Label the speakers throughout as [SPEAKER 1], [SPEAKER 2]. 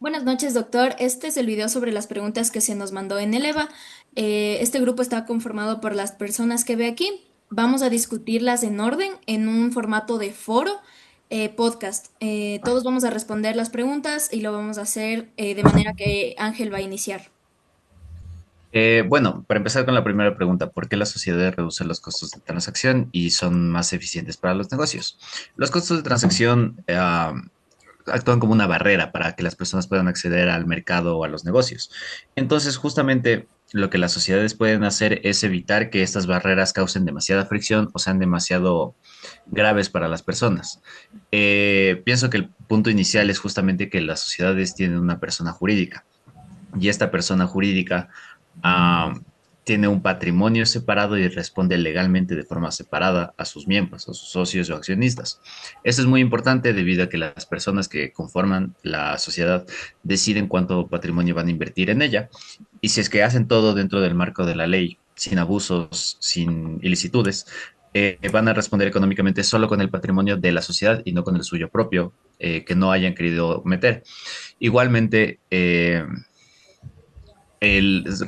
[SPEAKER 1] Buenas noches, doctor. Este es el video sobre las preguntas que se nos mandó en el EVA. Este grupo está conformado por las personas que ve aquí. Vamos a discutirlas en orden, en un formato de foro, podcast. Todos vamos a responder las preguntas y lo vamos a hacer de manera que Ángel va a iniciar.
[SPEAKER 2] Bueno, para empezar con la primera pregunta, ¿por qué las sociedades reducen los costos de transacción y son más eficientes para los negocios? Los costos de transacción actúan como una barrera para que las personas puedan acceder al mercado o a los negocios. Entonces, justamente lo que las sociedades pueden hacer es evitar que estas barreras causen demasiada fricción o sean demasiado graves para las personas. Pienso que el punto inicial es justamente que las sociedades tienen una persona jurídica y esta persona jurídica ah, tiene un patrimonio separado y responde legalmente de forma separada a sus miembros, a sus socios o accionistas. Esto es muy importante debido a que las personas que conforman la sociedad deciden cuánto patrimonio van a invertir en ella y si es que hacen todo dentro del marco de la ley, sin abusos, sin ilicitudes, van a responder económicamente solo con el patrimonio de la sociedad y no con el suyo propio, que no hayan querido meter. Igualmente,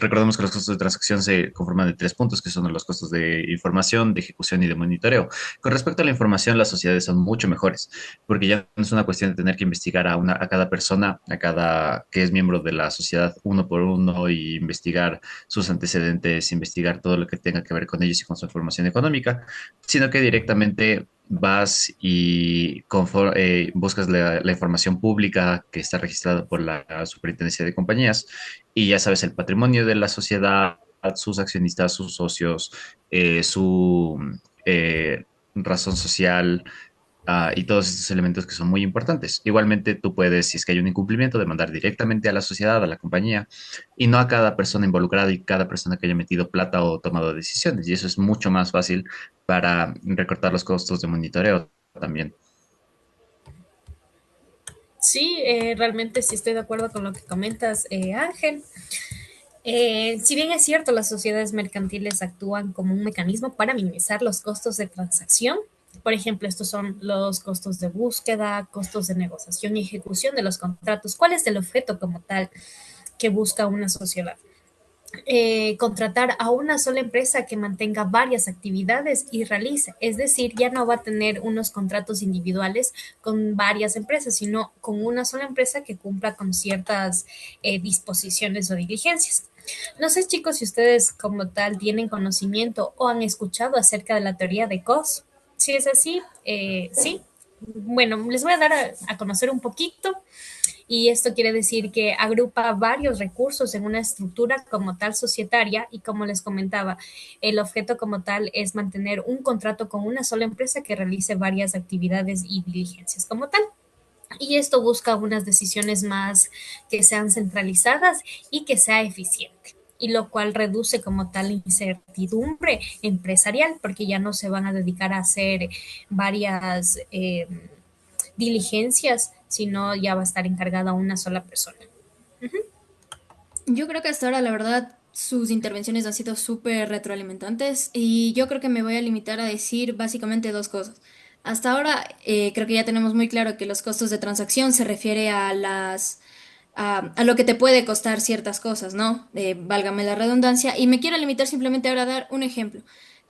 [SPEAKER 2] recordemos que los costos de transacción se conforman de tres puntos, que son los costos de información, de ejecución y de monitoreo. Con respecto a la información, las sociedades son mucho mejores, porque ya no es una cuestión de tener que investigar a cada persona, a cada que es miembro de la sociedad uno por uno y investigar sus antecedentes, investigar todo lo que tenga que ver con ellos y con su información económica, sino que directamente vas y buscas la información pública que está registrada por la Superintendencia de Compañías y ya sabes el patrimonio de la sociedad, sus accionistas, sus socios, su razón social, y todos estos elementos que son muy importantes. Igualmente, tú puedes, si es que hay un incumplimiento, demandar directamente a la sociedad, a la compañía, y no a cada persona involucrada y cada persona que haya metido plata o tomado decisiones. Y eso es mucho más fácil para recortar los costos de monitoreo también.
[SPEAKER 3] Sí, realmente sí estoy de acuerdo con lo que comentas, Ángel. Si bien es cierto, las sociedades mercantiles actúan como un mecanismo para minimizar los costos de transacción. Por ejemplo, estos son los costos de búsqueda, costos de negociación y ejecución de los contratos. ¿Cuál es el objeto como tal que busca una sociedad? Contratar a una sola empresa que mantenga varias actividades y realice. Es decir, ya no va a tener unos contratos individuales con varias empresas, sino con una sola empresa que cumpla con ciertas disposiciones o diligencias. No sé, chicos, si ustedes como tal tienen conocimiento o han escuchado acerca de la teoría de Coase. Si es así, sí. Bueno, les voy a dar a conocer un poquito y esto quiere decir que agrupa varios recursos en una estructura como tal societaria y como les comentaba, el objeto como tal es mantener un contrato con una sola empresa que realice varias actividades y diligencias como tal. Y esto busca unas decisiones más que sean centralizadas y que sea eficiente. Y lo cual reduce como tal incertidumbre empresarial, porque ya no se van a dedicar a hacer varias diligencias, sino ya va a estar encargada una sola persona.
[SPEAKER 1] Yo creo que hasta ahora, la verdad, sus intervenciones han sido súper retroalimentantes y yo creo que me voy a limitar a decir básicamente dos cosas. Hasta ahora, creo que ya tenemos muy claro que los costos de transacción se refiere a a lo que te puede costar ciertas cosas, ¿no? Válgame la redundancia. Y me quiero limitar simplemente ahora a dar un ejemplo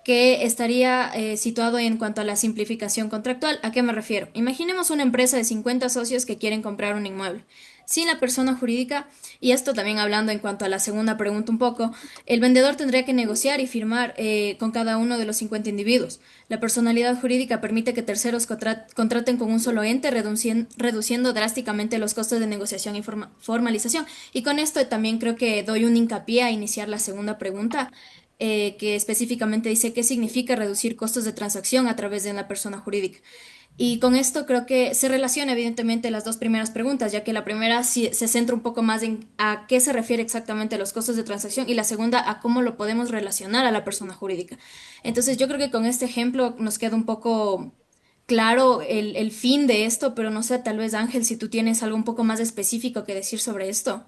[SPEAKER 1] que estaría situado en cuanto a la simplificación contractual. ¿A qué me refiero? Imaginemos una empresa de 50 socios que quieren comprar un inmueble. Sin la persona jurídica, y esto también hablando en cuanto a la segunda pregunta un poco, el vendedor tendría que negociar y firmar con cada uno de los 50 individuos. La personalidad jurídica permite que terceros contraten con un solo ente, reduciendo drásticamente los costos de negociación y formalización. Y con esto también creo que doy un hincapié a iniciar la segunda pregunta, que específicamente dice qué significa reducir costos de transacción a través de una persona jurídica. Y con esto creo que se relaciona evidentemente las dos primeras preguntas, ya que la primera se centra un poco más en a qué se refiere exactamente los costos de transacción y la segunda a cómo lo podemos relacionar a la persona jurídica. Entonces yo creo que con este ejemplo nos queda un poco claro el fin de esto, pero no sé, tal vez Ángel, si tú tienes algo un poco más específico que decir sobre esto.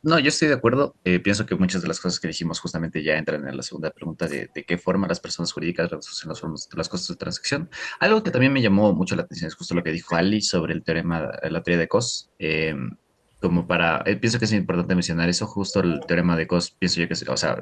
[SPEAKER 2] No, yo estoy de acuerdo. Pienso que muchas de las cosas que dijimos justamente ya entran en la segunda pregunta de qué forma las personas jurídicas reducen los costos de transacción. Algo que también me llamó mucho la atención es justo lo que dijo Ali sobre el teorema, la teoría de Cos. Pienso que es importante mencionar eso, justo el teorema de Cos, pienso yo que, o sea,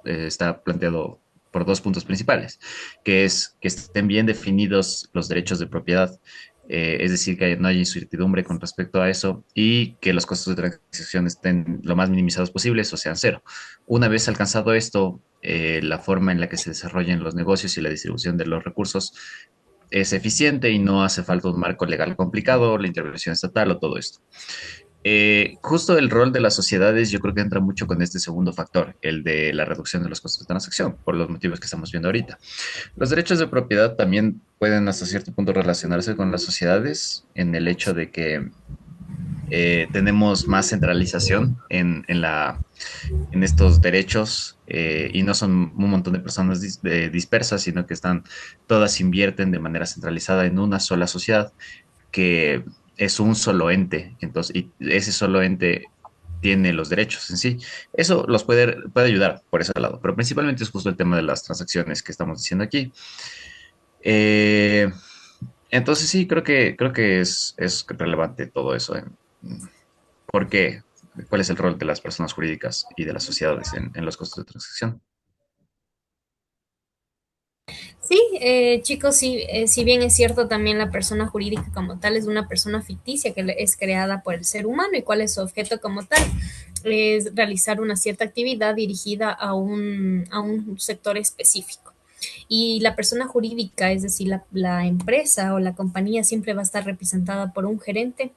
[SPEAKER 2] está planteado por dos puntos principales, que es que estén bien definidos los derechos de propiedad, es decir, que no haya incertidumbre con respecto a eso y que los costos de transacción estén lo más minimizados posibles o sean cero. Una vez alcanzado esto, la forma en la que se desarrollan los negocios y la distribución de los recursos es eficiente y no hace falta un marco legal complicado, la intervención estatal o todo esto. Justo el rol de las sociedades yo creo que entra mucho con este segundo factor, el de la reducción de los costos de transacción, por los motivos que estamos viendo ahorita. Los derechos de propiedad también pueden hasta cierto punto relacionarse con las sociedades en el hecho de que tenemos más centralización en estos derechos y no son un montón de personas dispersas, sino que todas invierten de manera centralizada en una sola sociedad que es un solo ente. Entonces, y ese solo ente tiene los derechos en sí. Eso puede ayudar por ese lado, pero principalmente es justo el tema de las transacciones que estamos diciendo aquí. Eh, entonces sí, creo que es relevante todo eso. ¿Por qué? ¿Cuál es el rol de las personas jurídicas y de las sociedades en los costos de transacción?
[SPEAKER 3] Sí, chicos, sí, si bien es cierto, también la persona jurídica como tal es una persona ficticia que es creada por el ser humano y cuál es su objeto como tal. Es realizar una cierta actividad dirigida a un sector específico. Y la persona jurídica, es decir, la empresa o la compañía siempre va a estar representada por un gerente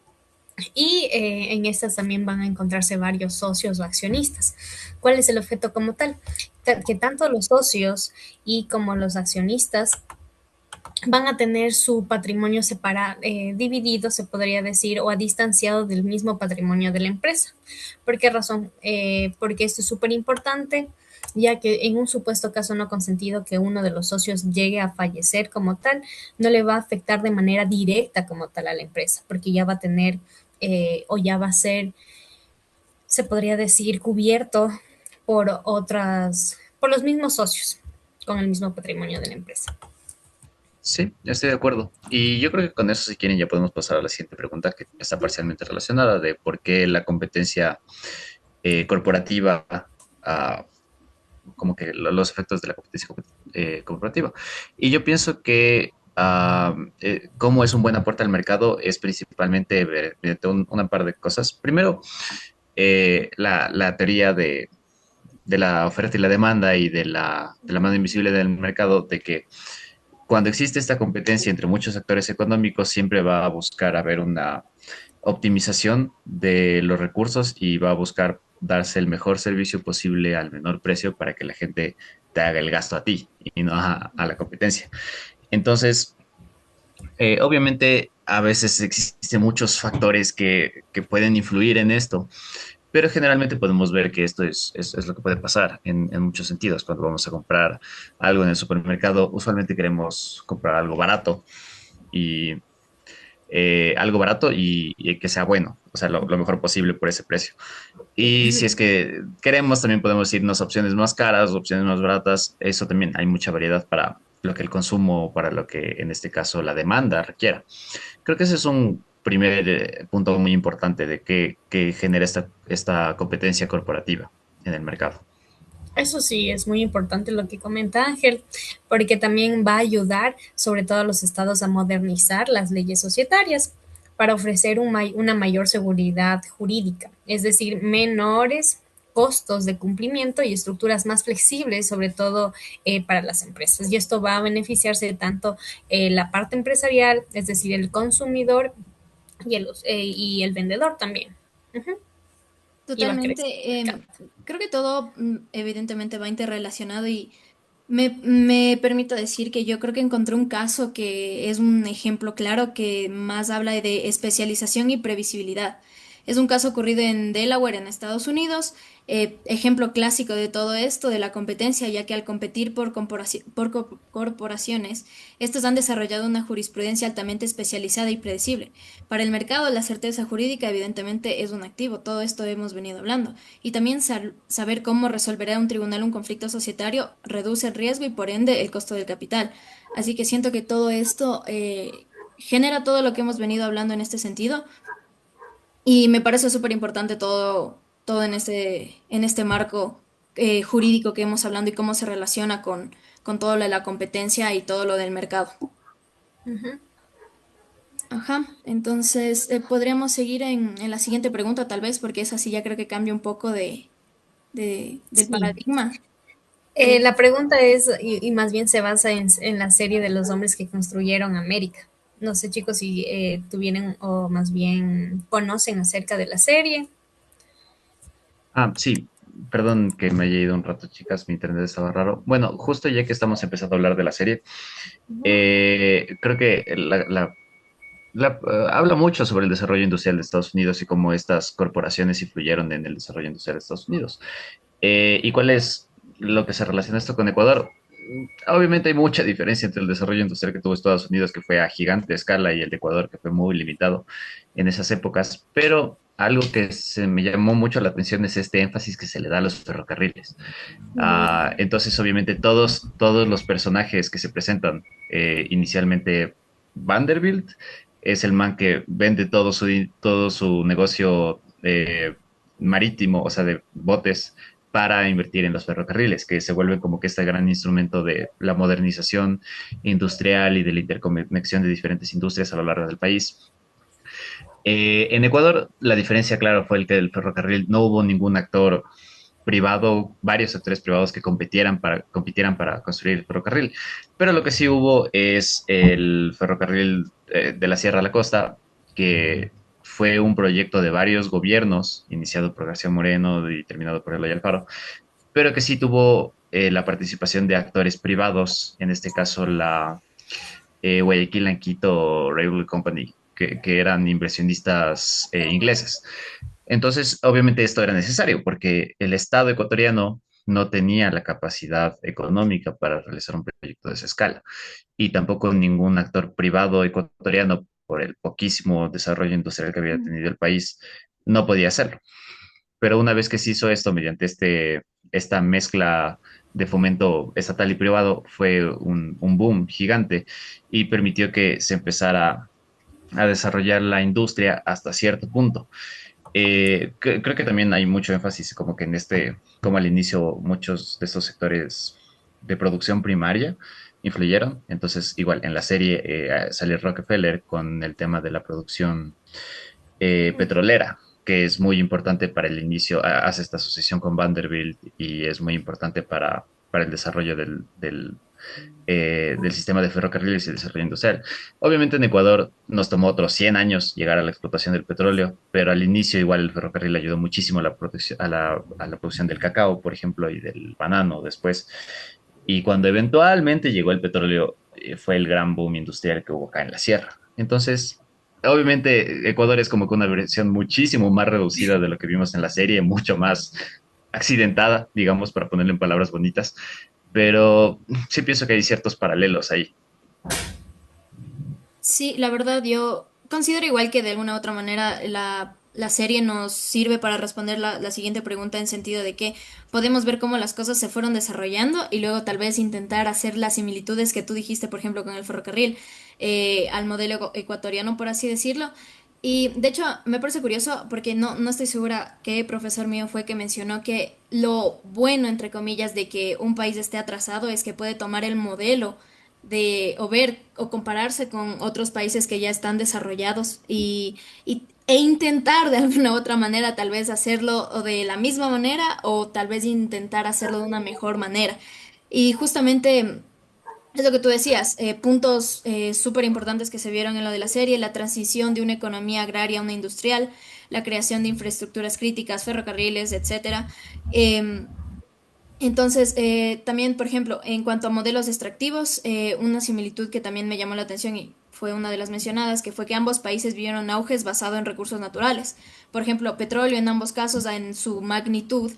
[SPEAKER 3] y en estas también van a encontrarse varios socios o accionistas. ¿Cuál es el objeto como tal? Que tanto los socios y como los accionistas van a tener su patrimonio separado, dividido, se podría decir, o a distanciado del mismo patrimonio de la empresa. ¿Por qué razón? Porque esto es súper importante, ya que en un supuesto caso no consentido que uno de los socios llegue a fallecer como tal, no le va a afectar de manera directa como tal a la empresa, porque ya va a tener o ya va a ser, se podría decir, cubierto por los mismos socios, con el mismo patrimonio de la empresa.
[SPEAKER 2] Sí, ya estoy de acuerdo. Y yo creo que con eso, si quieren, ya podemos pasar a la siguiente pregunta, que está parcialmente relacionada, de por qué la competencia corporativa, ah, como que los efectos de la competencia corporativa. Y yo pienso que cómo es un buen aporte al mercado es principalmente mediante una par de cosas. Primero, la teoría de la oferta y la demanda y de la mano invisible del mercado, de que cuando existe esta competencia entre muchos actores económicos, siempre va a buscar haber una optimización de los recursos y va a buscar darse el mejor servicio posible al menor precio para que la gente te haga el gasto a ti y no a la competencia. Entonces, obviamente, a veces existen muchos factores que pueden influir en esto, pero generalmente podemos ver que esto es lo que puede pasar en muchos sentidos. Cuando vamos a comprar algo en el supermercado, usualmente queremos comprar y algo barato y que sea bueno, o sea, lo mejor posible por ese precio. Y si es que queremos, también podemos irnos a opciones más caras, opciones más baratas. Eso también hay mucha variedad para lo que el consumo, para lo que en este caso la demanda requiera. Creo que ese es un primer punto muy importante de que genera esta competencia corporativa en el mercado.
[SPEAKER 3] Eso sí, es muy importante lo que comenta Ángel, porque también va a ayudar sobre todo a los estados a modernizar las leyes societarias para ofrecer una mayor seguridad jurídica, es decir, menores costos de cumplimiento y estructuras más flexibles, sobre todo para las empresas. Y esto va a beneficiarse tanto la parte empresarial, es decir, el consumidor y el vendedor también. Ujú. Y va a crecer el
[SPEAKER 1] Totalmente.
[SPEAKER 3] mercado.
[SPEAKER 1] Creo que todo evidentemente va interrelacionado y me permito decir que yo creo que encontré un caso que es un ejemplo claro que más habla de especialización y previsibilidad. Es un caso ocurrido en Delaware, en Estados Unidos, ejemplo clásico de todo esto, de la competencia, ya que al competir por corporaciones, estos han desarrollado una jurisprudencia altamente especializada y predecible. Para el mercado, la certeza jurídica evidentemente es un activo, todo esto hemos venido hablando. Y también saber cómo resolverá un tribunal un conflicto societario reduce el riesgo y por ende el costo del capital. Así que siento que todo esto genera todo lo que hemos venido hablando en este sentido y me parece súper importante todo en este marco jurídico que hemos hablando y cómo se relaciona con todo lo de la competencia y todo lo del mercado.
[SPEAKER 3] Ujú.
[SPEAKER 1] Ajá, entonces podríamos seguir en la siguiente pregunta tal vez, porque esa sí ya creo que cambia un poco del
[SPEAKER 3] Sí.
[SPEAKER 1] paradigma. Eh,
[SPEAKER 3] La pregunta es, y más bien se basa en la serie de los hombres que construyeron América. No sé, chicos, si tuvieron o más bien conocen acerca de la serie.
[SPEAKER 2] Ah, sí, perdón que me haya ido un rato, chicas, mi internet estaba raro. Bueno, justo ya que estamos empezando a hablar de la serie, creo que habla mucho sobre el desarrollo industrial de Estados Unidos y cómo estas corporaciones influyeron en el desarrollo industrial de Estados Unidos. ¿Y cuál es lo que se relaciona esto con Ecuador? Obviamente hay mucha diferencia entre el desarrollo industrial que tuvo Estados Unidos, que fue a gigante escala, y el de Ecuador, que fue muy limitado en esas épocas, pero algo que se me llamó mucho la atención es este énfasis que se le da a los ferrocarriles. Entonces, obviamente, todos los personajes que se presentan, inicialmente Vanderbilt es el man que vende todo su negocio marítimo, o sea, de botes, para invertir en los ferrocarriles, que se vuelven como que este gran instrumento de la modernización industrial y de la interconexión de diferentes industrias a lo largo del país. En Ecuador, la diferencia, claro, fue el que el ferrocarril no hubo ningún actor privado, varios actores privados que compitieran para construir el ferrocarril. Pero lo que sí hubo es el ferrocarril de la Sierra a la Costa, que fue un proyecto de varios gobiernos, iniciado por García Moreno y terminado por Eloy Alfaro, pero que sí tuvo la participación de actores privados, en este caso la Guayaquil and Quito Railway Company, que eran inversionistas ingleses. Entonces, obviamente esto era necesario porque el Estado ecuatoriano no tenía la capacidad económica para realizar un proyecto de esa escala y tampoco ningún actor privado ecuatoriano, por el poquísimo desarrollo industrial que había tenido el país, no podía hacerlo. Pero una vez que se hizo esto mediante esta mezcla de fomento estatal y privado, fue un boom gigante y permitió que se empezara a desarrollar la industria hasta cierto punto. Creo que también hay mucho énfasis como que como al inicio muchos de estos sectores de producción primaria influyeron. Entonces, igual en la serie sale Rockefeller con el tema de la producción petrolera, que es muy importante para el inicio, hace esta asociación con Vanderbilt y es muy importante para el desarrollo del sistema de ferrocarriles y el desarrollo industrial. Obviamente en Ecuador nos tomó otros 100 años llegar a la explotación del petróleo, pero al inicio igual el ferrocarril ayudó muchísimo a la producción del cacao, por ejemplo, y del banano después. Y cuando eventualmente llegó el petróleo, fue el gran boom industrial que hubo acá en la sierra. Entonces, obviamente Ecuador es como que una versión muchísimo más reducida de lo que vimos en la serie, mucho más accidentada, digamos, para ponerlo en palabras bonitas, pero sí pienso que hay ciertos paralelos ahí.
[SPEAKER 1] Sí, la verdad yo considero igual que de alguna u otra manera la serie nos sirve para responder la siguiente pregunta en sentido de que podemos ver cómo las cosas se fueron desarrollando y luego tal vez intentar hacer las similitudes que tú dijiste, por ejemplo, con el ferrocarril, al modelo ecuatoriano, por así decirlo. Y de hecho me parece curioso porque no estoy segura qué profesor mío fue que mencionó que lo bueno, entre comillas, de que un país esté atrasado es que puede tomar el modelo o ver o compararse con otros países que ya están desarrollados e intentar de alguna u otra manera tal vez hacerlo o de la misma manera o tal vez intentar hacerlo de una mejor manera. Y justamente es lo que tú decías, puntos súper importantes que se vieron en lo de la serie, la transición de una economía agraria a una industrial, la creación de infraestructuras críticas, ferrocarriles, etcétera. Entonces, también, por ejemplo, en cuanto a modelos extractivos, una similitud que también me llamó la atención y fue una de las mencionadas, que fue que ambos países vivieron auges basados en recursos naturales. Por ejemplo, petróleo en ambos casos en su magnitud,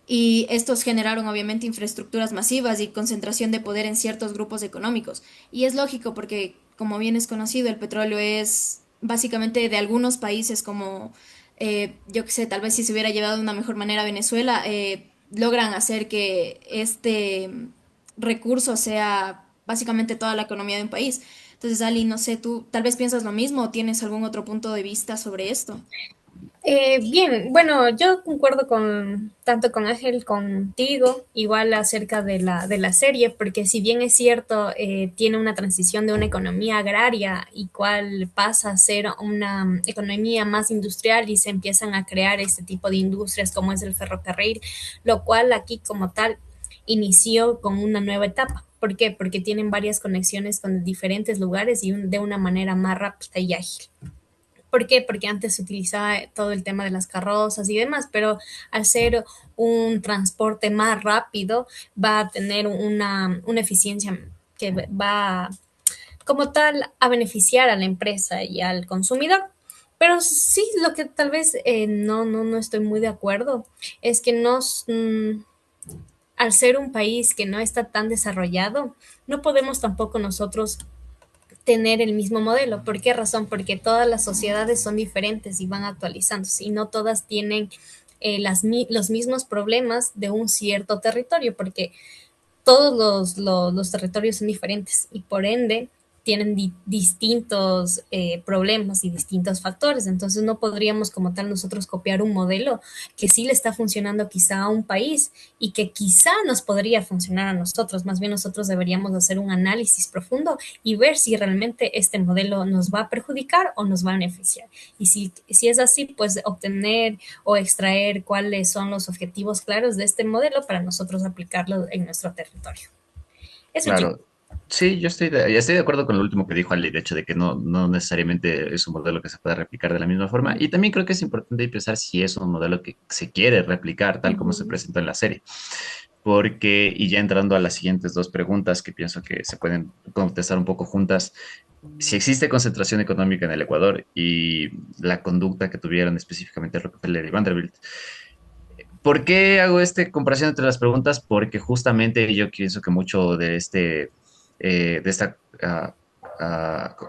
[SPEAKER 1] y estos generaron obviamente infraestructuras masivas y concentración de poder en ciertos grupos económicos. Y es lógico porque, como bien es conocido, el petróleo es básicamente de algunos países como, yo qué sé, tal vez si se hubiera llevado de una mejor manera a Venezuela, logran hacer que este recurso sea básicamente toda la economía de un país. Entonces, Ali, no sé, tú tal vez piensas lo mismo o tienes algún otro punto de vista sobre esto.
[SPEAKER 3] Bien, bueno, yo concuerdo con tanto con Ángel, contigo, igual acerca de la serie, porque si bien es cierto, tiene una transición de una economía agraria y cual pasa a ser una economía más industrial y se empiezan a crear este tipo de industrias como es el ferrocarril, lo cual aquí como tal inició con una nueva etapa. ¿Por qué? Porque tienen varias conexiones con diferentes lugares y de una manera más rápida y ágil. ¿Por qué? Porque antes se utilizaba todo el tema de las carrozas y demás, pero al ser un transporte más rápido va a tener una eficiencia que va como tal a beneficiar a la empresa y al consumidor. Pero sí, lo que tal vez no estoy muy de acuerdo es que al ser un país que no está tan desarrollado, no podemos tampoco nosotros tener el mismo modelo. ¿Por qué razón? Porque todas las sociedades son diferentes y van actualizándose y no todas tienen los mismos problemas de un cierto territorio, porque todos los territorios son diferentes y por ende tienen distintos problemas y distintos factores. Entonces no podríamos como tal nosotros copiar un modelo que sí le está funcionando quizá a un país y que quizá nos podría funcionar a nosotros. Más bien nosotros deberíamos hacer un análisis profundo y ver si realmente este modelo nos va a perjudicar o nos va a beneficiar. Y si es así, pues obtener o extraer cuáles son los objetivos claros de este modelo para nosotros aplicarlo en nuestro territorio. Eso, chicos.
[SPEAKER 2] Claro, sí, estoy de acuerdo con lo último que dijo Ali, de hecho de que no necesariamente es un modelo que se pueda replicar de la misma forma. Y también creo que es importante pensar si es un modelo que se quiere replicar tal como se
[SPEAKER 3] Ujú.
[SPEAKER 2] presentó en la serie. Porque, y ya entrando a las siguientes dos preguntas que pienso que se pueden contestar un poco juntas, si existe concentración económica en el Ecuador y la conducta que tuvieron específicamente Rockefeller y Vanderbilt, ¿por qué hago esta comparación entre las preguntas? Porque justamente yo pienso que mucho de esta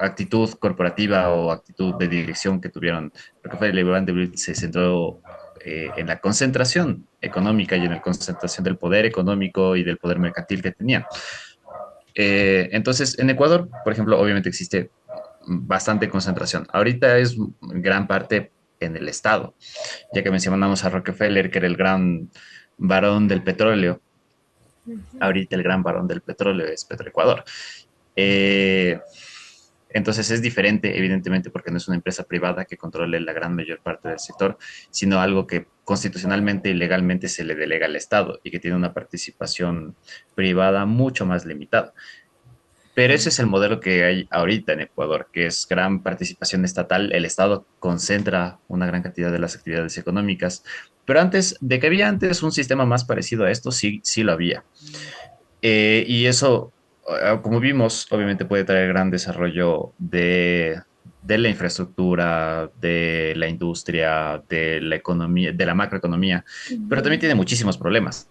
[SPEAKER 2] actitud corporativa o actitud de dirección que tuvieron Rockefeller y Vanderbilt se centró en la concentración económica y en la concentración del poder económico y del poder mercantil que tenían. Entonces, en Ecuador, por ejemplo, obviamente existe bastante concentración. Ahorita es gran parte en el Estado, ya que mencionamos a Rockefeller, que era el gran varón del petróleo. Ahorita el gran varón del petróleo es Petroecuador. Eh, entonces es diferente, evidentemente, porque no es una empresa privada que controle la gran mayor parte del sector, sino algo que constitucionalmente y legalmente se le delega al Estado y que tiene una participación privada mucho más limitada. Pero ese es el modelo que hay ahorita en Ecuador, que es gran participación estatal. El Estado concentra una gran cantidad de las actividades económicas. Pero antes, de que había antes un sistema más parecido a esto, sí, sí lo había. Y eso, como vimos, obviamente puede traer gran desarrollo de la infraestructura, de la industria, de la economía, de la macroeconomía, pero también tiene muchísimos problemas.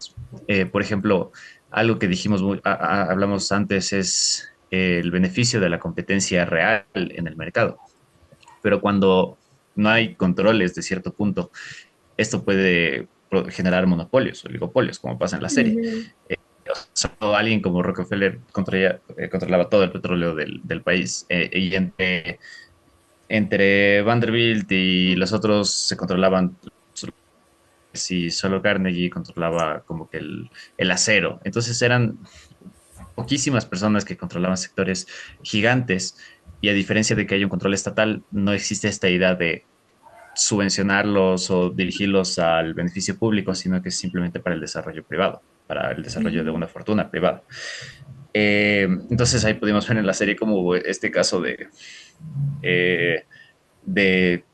[SPEAKER 2] Por ejemplo, algo que dijimos, hablamos antes es el beneficio de la competencia real en el mercado. Pero cuando no hay controles de cierto punto, esto puede generar monopolios, oligopolios, como pasa en la serie.
[SPEAKER 3] Ujú.
[SPEAKER 2] Solo alguien como Rockefeller controlaba todo el petróleo del país. Y entre Vanderbilt y los otros se controlaban, si solo Carnegie controlaba como que el acero. Entonces eran poquísimas personas que controlaban sectores gigantes y a diferencia de que haya un control estatal, no existe esta idea de subvencionarlos o dirigirlos al beneficio público, sino que es simplemente para el desarrollo privado, para el desarrollo de
[SPEAKER 3] Ujú.
[SPEAKER 2] una fortuna privada. Entonces ahí pudimos ver en la serie como este caso eh, de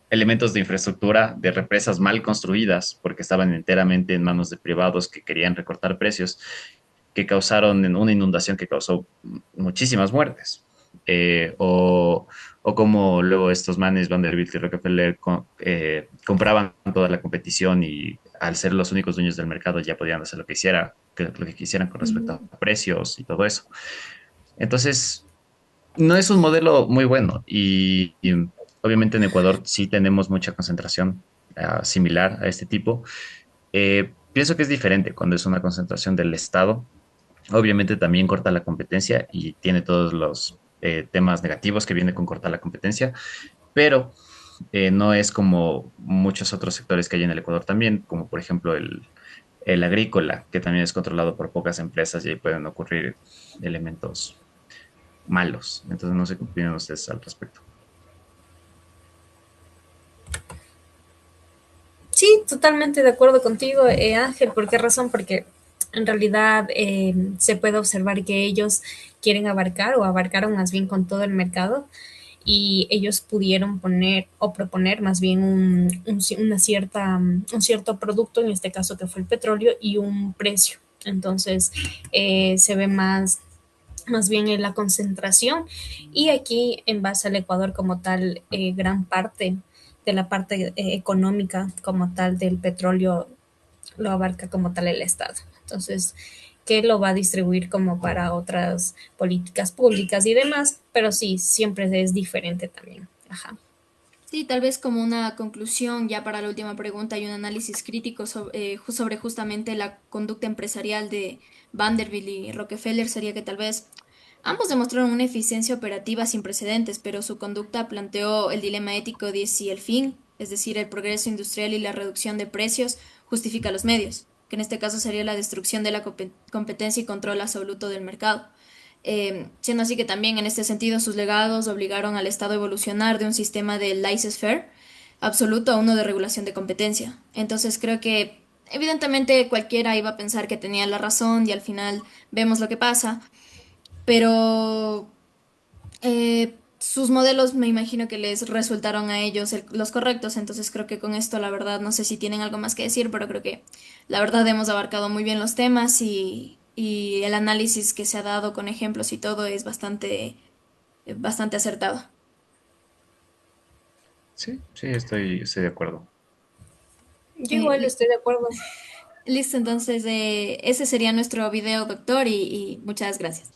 [SPEAKER 2] elementos de infraestructura, de represas mal construidas, porque estaban enteramente en manos de privados que querían recortar precios, que causaron una inundación que causó muchísimas muertes. o como luego estos manes, Vanderbilt y Rockefeller, compraban toda la competición y al ser los únicos dueños del mercado ya podían hacer lo que quisieran con respecto
[SPEAKER 1] Mm.
[SPEAKER 2] a precios y todo eso. Entonces, no es un modelo muy bueno y obviamente en Ecuador sí tenemos mucha concentración similar a este tipo. Pienso que es diferente cuando es una concentración del Estado. Obviamente también corta la competencia y tiene todos los temas negativos que viene con cortar la competencia, pero no es como muchos otros sectores que hay en el Ecuador también, como por ejemplo el agrícola, que también es controlado por pocas empresas y ahí pueden ocurrir elementos malos. Entonces no sé qué opinan ustedes al respecto.
[SPEAKER 3] Sí, totalmente de acuerdo contigo, Ángel. ¿Por qué razón? Porque en realidad se puede observar que ellos quieren abarcar o abarcaron más bien con todo el mercado y ellos pudieron poner o proponer más bien una cierta, un cierto producto, en este caso que fue el petróleo, y un precio. Entonces se ve más bien en la concentración y aquí en base al Ecuador como tal, gran parte de la parte económica como tal del petróleo lo abarca como tal el Estado. Entonces, que lo va a distribuir como para otras políticas públicas y demás, pero sí, siempre es diferente también. Ajá.
[SPEAKER 1] Sí, tal vez como una conclusión ya para la última pregunta y un análisis crítico sobre justamente la conducta empresarial de Vanderbilt y Rockefeller sería que tal vez ambos demostraron una eficiencia operativa sin precedentes, pero su conducta planteó el dilema ético de si el fin, es decir, el progreso industrial y la reducción de precios, justifica los medios, que en este caso sería la destrucción de la competencia y control absoluto del mercado. Siendo así que también en este sentido sus legados obligaron al Estado a evolucionar de un sistema de laissez-faire absoluto a uno de regulación de competencia. Entonces creo que evidentemente cualquiera iba a pensar que tenía la razón y al final vemos lo que pasa, pero sus modelos me imagino que les resultaron a ellos los correctos, entonces creo que con esto la verdad no sé si tienen algo más que decir, pero creo que la verdad hemos abarcado muy bien los temas y el análisis que se ha dado con ejemplos y todo es bastante acertado.
[SPEAKER 2] Sí, sí, estoy de acuerdo.
[SPEAKER 3] Yo
[SPEAKER 1] Eh,
[SPEAKER 3] igual
[SPEAKER 1] li-
[SPEAKER 3] estoy de acuerdo.
[SPEAKER 1] Listo, entonces ese sería nuestro video, doctor, y muchas gracias.